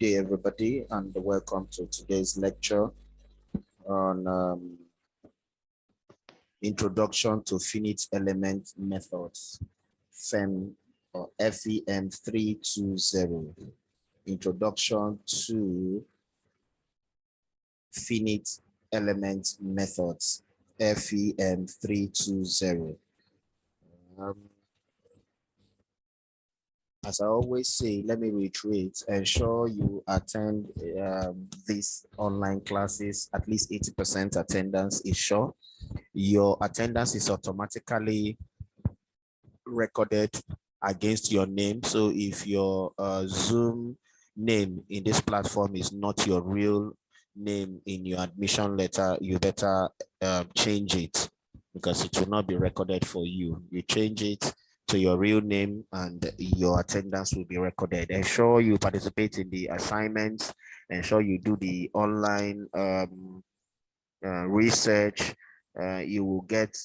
day, everybody, and welcome to today's lecture on Introduction to Finite Element Methods, FEM or FEM 320. Introduction to Finite Element Methods, FEM 320. As I always say, let me reiterate, ensure you attend these online classes. At least 80% attendance is sure. Your attendance is automatically recorded against your name. So if your Zoom name in this platform is not your real name in your admission letter, you better change it, because it will not be recorded for you. You change it to your real name and your attendance will be recorded. Ensure you participate in the assignments. Ensure you do the online research. You will get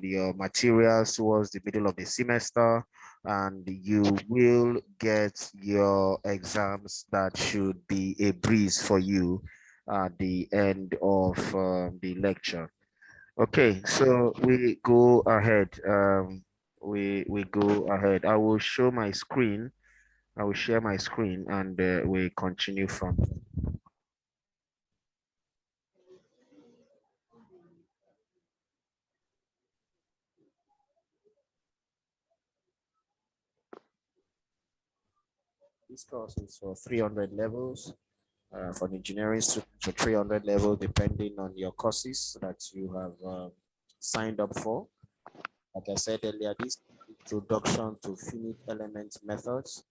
your materials towards the middle of the semester, and you will get your exams that should be a breeze for you at the end of the lecture. Okay, so we go ahead. We go ahead. I will show my screen. I will share my screen, and we continue from. This course is for 300 levels, for the engineering student to 300 level, depending on your courses that you have signed up for. Like I said earlier, this introduction to finite element methods.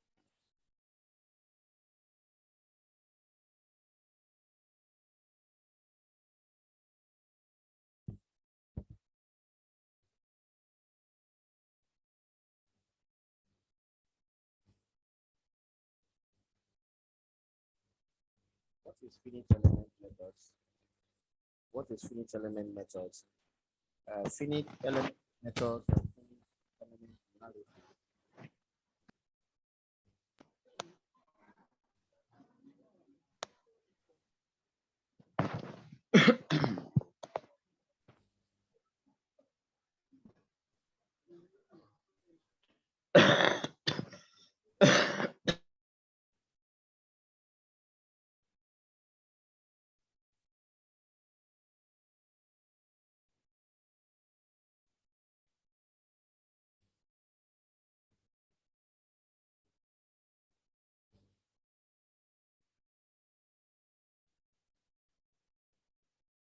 What is finite element methods? What is finite element methods? Finite element methods and finite element analysis.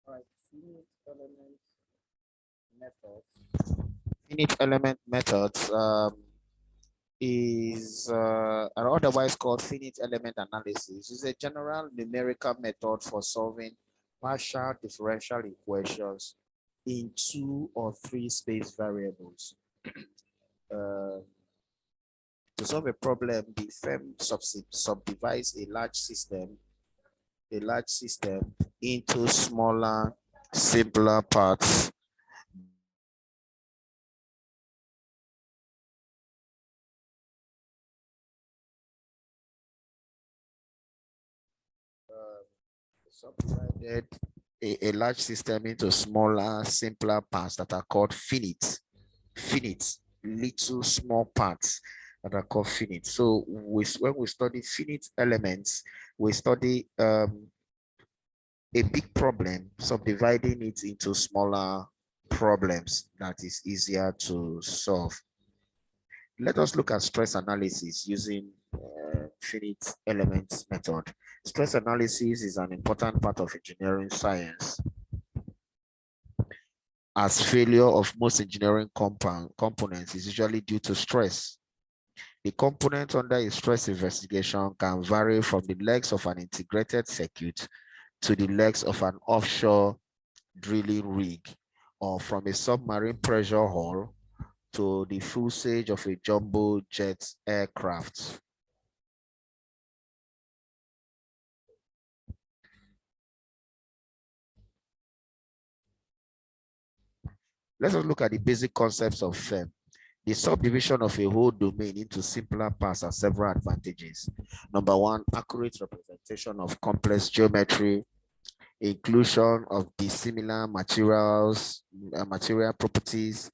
All right, finite element methods. Finite element methods is otherwise called finite element analysis. Is a general numerical method for solving partial differential equations in 2 or 3 space variables. Uh, to solve a problem, the firm subdivides a large system into smaller, simpler parts. Subdivided a large system into smaller, simpler parts that are called finite, little small parts that are called finite. So when we study finite elements, we study a big problem, subdividing it into smaller problems that is easier to solve. Let us look at stress analysis using finite elements method. Stress analysis is an important part of engineering science, as failure of most engineering components is usually due to stress. The component under a stress investigation can vary from the legs of an integrated circuit to the legs of an offshore drilling rig, or from a submarine pressure hull to the fuselage of a jumbo jet aircraft. Let us look at the basic concepts of FEM. The subdivision of a whole domain into simpler parts has several advantages. Number one, accurate representation of complex geometry, inclusion of dissimilar materials, material properties,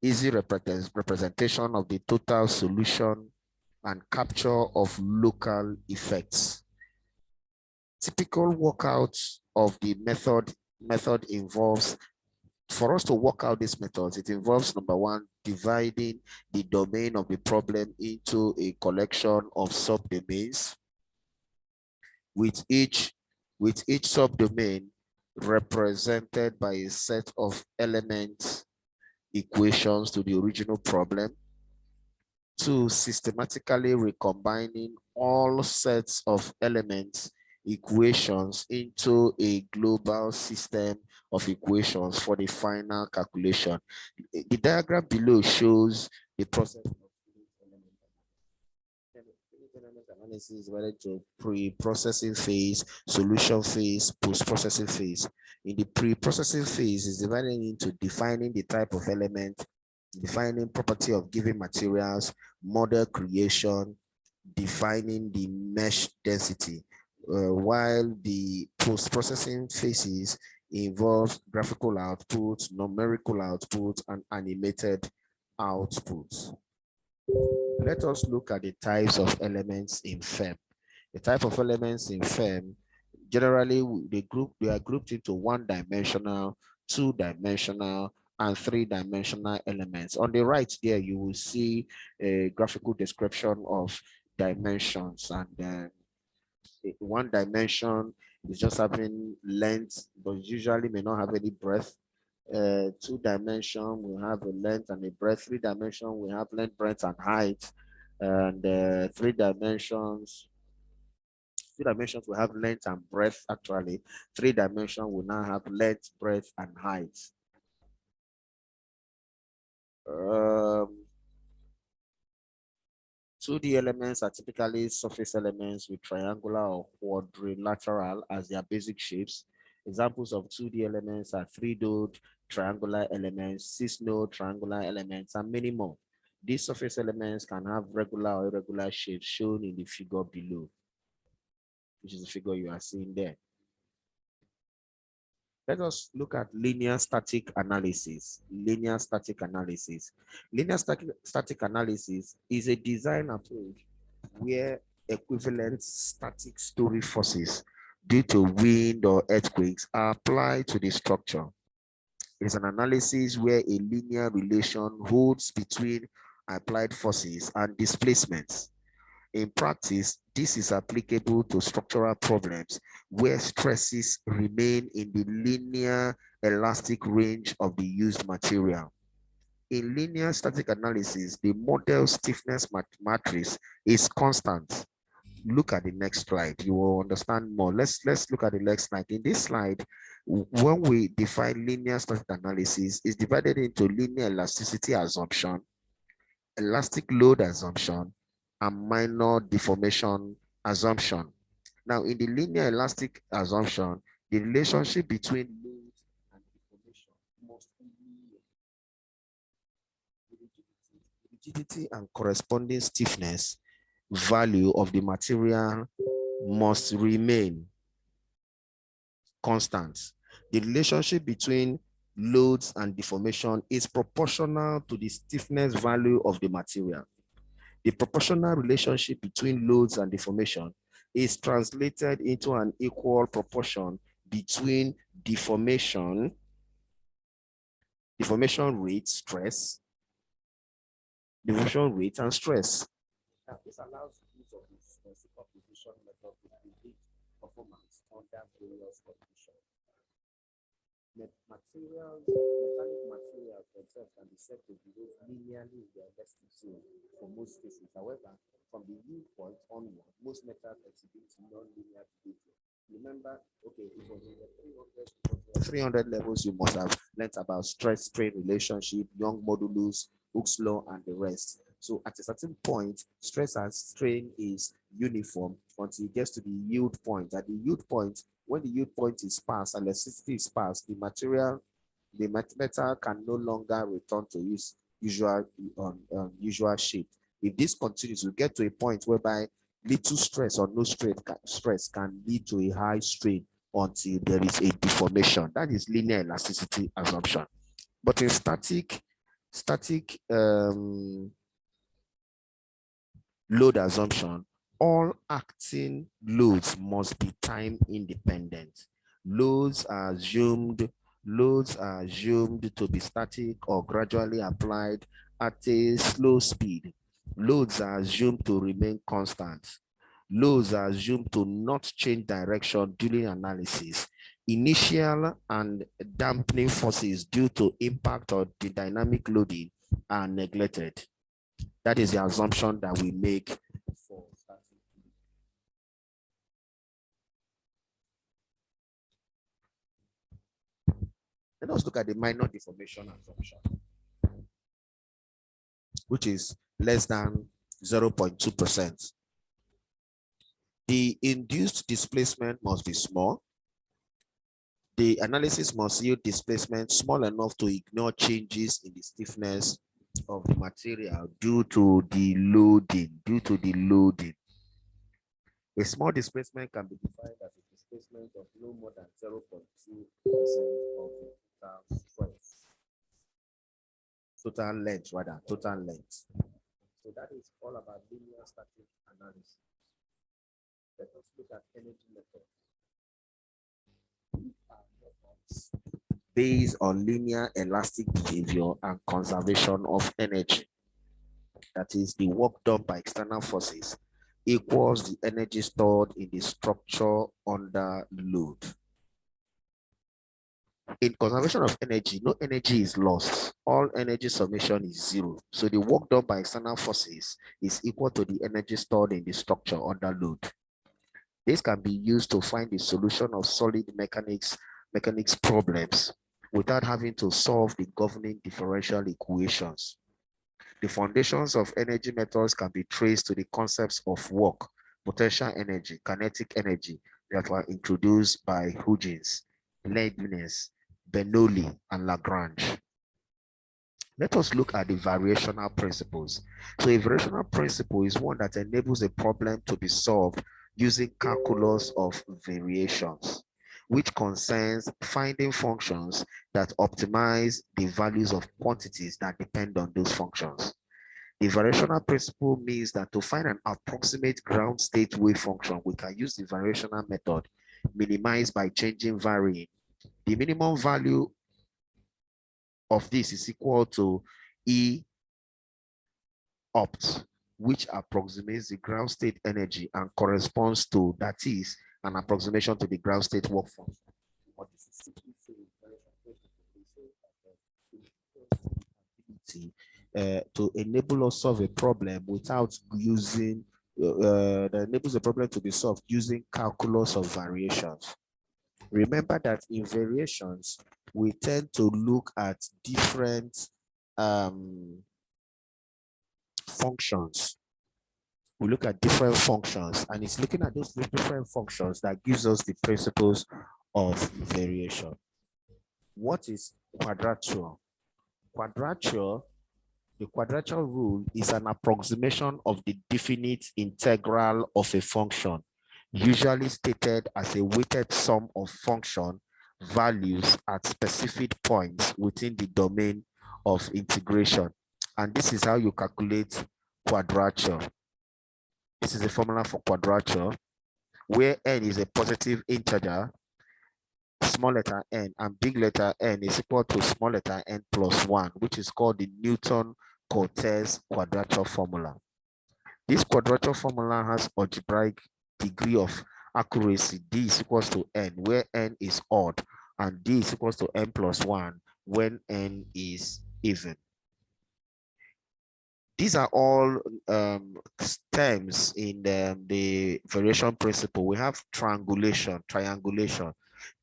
easy representation of the total solution, and capture of local effects. Typical workouts of the method involves, for us to work out these methods, it involves number one, dividing the domain of the problem into a collection of subdomains, with each subdomain represented by a set of elements equations to the original problem. Two, systematically recombining all sets of elements equations into a global system of equations for the final calculation. The diagram below shows the process of analysis is divided to pre-processing phase, solution phase, post-processing phase. In the pre-processing phase is divided into defining the type of element, defining property of given materials, model creation, defining the mesh density, while the post-processing phases involve graphical output, numerical output, and animated outputs. Let us look at the types of elements in FEM. The type of elements in FEM, generally they are grouped into one-dimensional, two-dimensional, and three-dimensional elements. On the right there, you will see a graphical description of dimensions, and one dimension is just having length, but usually may not have any breadth. Two dimension will have a length and a breadth. Three dimension will have length, breadth, and height. And two dimensions will have length and breadth. Actually, three dimension will now have length, breadth, and height. Um, 2D elements are typically surface elements with triangular or quadrilateral as their basic shapes. Examples of 2D elements are 3-node triangular elements, 6-node triangular elements, and many more. These surface elements can have regular or irregular shapes shown in the figure below, which is the figure you are seeing there. Let us look at linear static analysis. Linear static analysis. Linear static analysis is a design approach where equivalent static storage forces due to wind or earthquakes are applied to the structure. It is an analysis where a linear relation holds between applied forces and displacements. In practice, this is applicable to structural problems where stresses remain in the linear elastic range of the used material. In linear static analysis, the model stiffness matrix is constant. Look at the next slide. You will understand more. Let's look at the next slide. In this slide, when we define linear static analysis, it's divided into linear elasticity assumption, elastic load assumption, and minor deformation assumption. Now, in the linear elastic assumption, the relationship between load and deformation must be linear. Rigidity and corresponding stiffness value of the material must remain constant. The relationship between loads and deformation is proportional to the stiffness value of the material. The proportional relationship between loads and deformation is translated into an equal proportion between deformation rate, stress, deformation rate, and stress. Now, this allows use of the superposition method to predict performance under various conditions. Metallic materials themselves can be said to behave linearly in their elastic zone for most cases. However, from the yield point onward, most metals exhibit non-linear behavior. Remember, okay, it was in the 300 levels, you must have learned about stress-strain relationship, Young modulus, Hooke's law, and the rest. So at a certain point, stress and strain is uniform until it gets to the yield point. At the yield point, when the yield point is passed, elasticity is passed, the metal can no longer return to its usual shape. If this continues, we get to a point whereby little stress or no stress can lead to a high strain until there is a deformation. That is linear elasticity assumption. But in static load assumption, all acting loads must be time independent. Loads are assumed to be static or gradually applied at a slow speed. Loads are assumed to remain constant. Loads are assumed to not change direction during analysis. Initial and dampening forces due to impact or the dynamic loading are neglected. That is the assumption that we make for static. Let us look at the minor deformation assumption, which is less than 0.2%. The induced displacement must be small. The analysis must yield displacement small enough to ignore changes in the stiffness of the material due to the loading. A small displacement can be defined as a displacement of no more than 0.2% of the total strength. Total length. So that is all about linear static analysis. Let us look at energy methods. Based on linear elastic behavior and conservation of energy. That is, the work done by external forces equals the energy stored in the structure under load. In conservation of energy, no energy is lost. All energy summation is zero. So the work done by external forces is equal to the energy stored in the structure under load. This can be used to find the solution of solid mechanics problems without having to solve the governing differential equations. The foundations of energy methods can be traced to the concepts of work, potential energy, kinetic energy that were introduced by Huygens, Leibniz, Bernoulli, and Lagrange. Let us look at the variational principles. So a variational principle is one that enables a problem to be solved using calculus of variations, which concerns finding functions that optimize the values of quantities that depend on those functions. The variational principle means that to find an approximate ground state wave function, we can use the variational method, minimized by changing varying. The minimum value of this is equal to E opt, which approximates the ground state energy and corresponds to, that is, an approximation to the ground state work function. To enable us solve a problem without using, that enables the problem to be solved using calculus of variations. Remember that in variations, we tend to look at different functions. We look at different functions, and it's looking at those different functions that gives us the principles of variation. What is quadrature? The quadrature rule is an approximation of the definite integral of a function, usually stated as a weighted sum of function values at specific points within the domain of integration. And this is how you calculate quadrature. This is the formula for quadrature, where n is a positive integer, small letter n, and big letter N is equal to small letter n plus 1, which is called the Newton-Cotes quadrature formula. This quadrature formula has algebraic degree of accuracy. D is equals to n, where n is odd, and D is equals to n plus 1 when n is even. These are all terms in the variation principle. We have triangulation.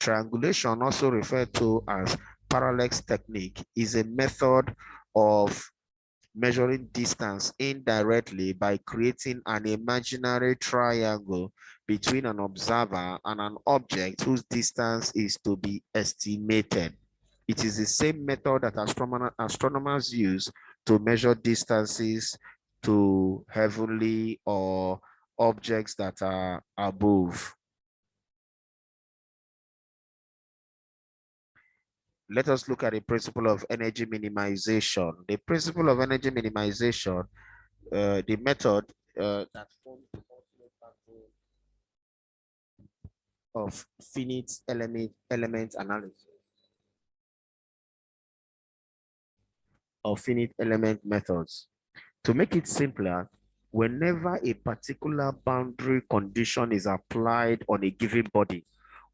Triangulation, also referred to as parallax technique, is a method of measuring distance indirectly by creating an imaginary triangle between an observer and an object whose distance is to be estimated. It is the same method that astronomers use to measure distances to heavenly or objects that are above. Let us look at the principle of energy minimization. The principle of energy minimization, the method that forms the ultimate pattern of finite element analysis or finite element methods. To make it simpler, whenever a particular boundary condition is applied on a given body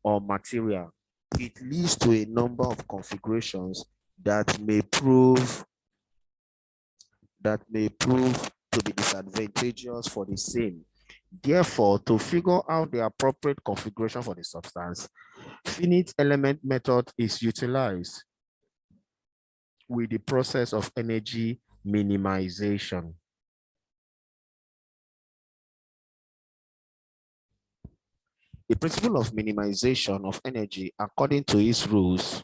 or material, it leads to a number of configurations that may prove to be disadvantageous for the same. Therefore, to figure out the appropriate configuration for the substance, finite element method is utilized with the process of energy minimization. The principle of minimization of energy, according to its rules,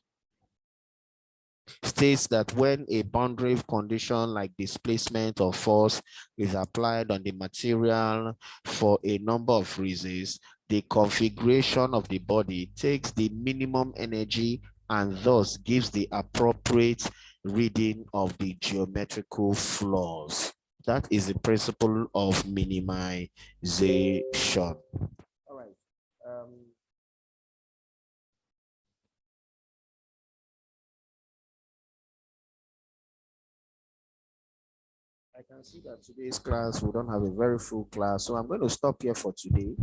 states that when a boundary condition like displacement or force is applied on the material for a number of reasons, the configuration of the body takes the minimum energy and thus gives the appropriate reading of the geometrical flaws. That is the principle of minimization. All right. I can see that today's class, we don't have a very full class. So I'm going to stop here for today.